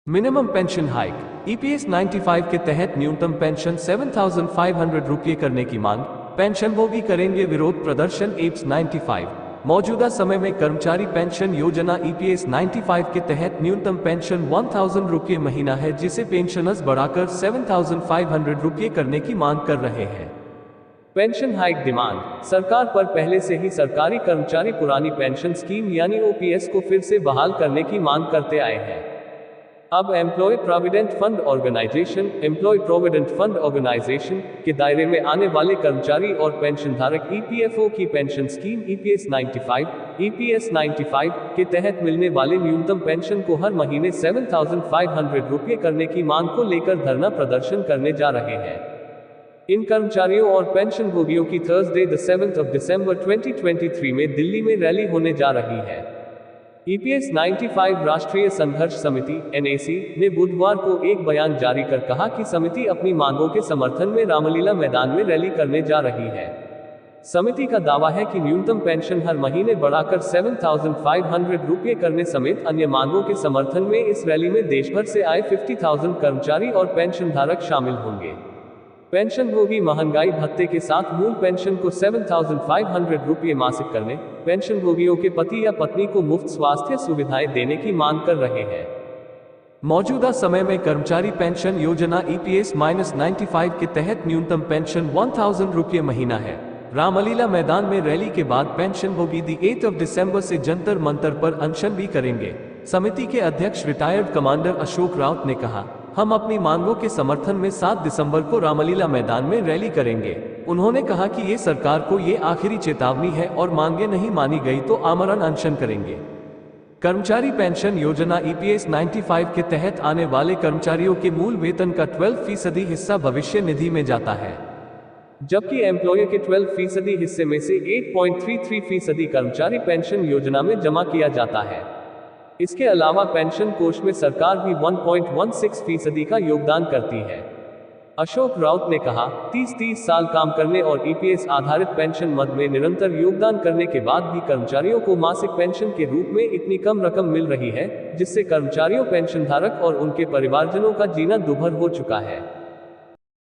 Minimum pension hike. EPS 95 के तहत न्यूनतम पेंशन 7,500 रुपये करने की मांग। पेंशनभोगी करेंगे विरोध प्रदर्शन। एप्स 95। मौजूदा समय में कर्मचारी पेंशन योजना ईपीएस 95 के तहत न्यूनतम पेंशन 1,000 रुपये महीना है, जिसे पेंशनर्स बढ़ाकर 7,500 रुपये करने की मांग कर रहे हैं। Pension hike demand. सरकार पर पहले से ही सरकारी कर्मचारी पुरानी पेंशन स्कीम यानी ओपीएस को फिर से बहाल करने की मांग करते आए हैं। अब एम्प्लॉय प्रोविडेंट फंड ऑर्गेनाइजेशन के दायरे में आने वाले कर्मचारी और पेंशनधारक ईपीएफओ की पेंशन स्कीम ईपीएस 95 के तहत मिलने वाले न्यूनतम पेंशन को हर महीने 7,500 रुपये करने की मांग को लेकर धरना प्रदर्शन करने जा रहे हैं। इन कर्मचारियों और पेंशनभोगियों की थर्सडे 7 दिसंबर 2023 में दिल्ली में रैली होने जा रही है। ईपीएस 95 राष्ट्रीय संघर्ष समिति (एनएसी) ने बुधवार को एक बयान जारी कर कहा कि समिति अपनी मांगों के समर्थन में रामलीला मैदान में रैली करने जा रही है। समिति का दावा है कि न्यूनतम पेंशन हर महीने बढ़ाकर 7,500 रुपये करने समेत अन्य मांगों के समर्थन में इस रैली में देशभर से आए 50,000 कर्मचारी और पेंशनधारक शामिल होंगे। पेंशनभोगी महंगाई भत्ते के साथ मूल पेंशन को 7,500 रुपये मासिक करने, पेंशनभोगियों के पति या पत्नी को मुफ्त स्वास्थ्य सुविधाएं देने की मांग कर रहे हैं। मौजूदा समय में कर्मचारी पेंशन योजना ईपीएस 95 के तहत न्यूनतम पेंशन 1,000 रुपये महीना है। रामलीला मैदान में रैली के बाद पेंशनभोगी 8 दिसंबर से जंतर मंतर पर अनशन भी करेंगे। समिति के अध्यक्ष रिटायर्ड कमांडर अशोक राउत ने कहा, हम अपनी मांगों के समर्थन में 7 दिसंबर को रामलीला मैदान में रैली करेंगे। उन्होंने कहा कि ये सरकार को ये आखिरी चेतावनी है और मांगे नहीं मानी गई तो आमरण अनशन करेंगे। कर्मचारी पेंशन योजना ईपीएस 95 के तहत आने वाले कर्मचारियों के मूल वेतन का 12% हिस्सा भविष्य निधि में जाता है, जबकि एम्प्लॉयर के 12% हिस्से में से 8.33% कर्मचारी पेंशन योजना में जमा किया जाता है। इसके अलावा पेंशन कोष में सरकार भी 1.16% का योगदान करती है। अशोक राउत ने कहा, 30 साल काम करने और ईपीएस आधारित पेंशन मद में निरंतर योगदान करने के बाद भी कर्मचारियों को मासिक पेंशन के रूप में इतनी कम रकम मिल रही है, जिससे कर्मचारियों, पेंशनधारक और उनके परिवारजनों का जीना दुभर हो चुका है।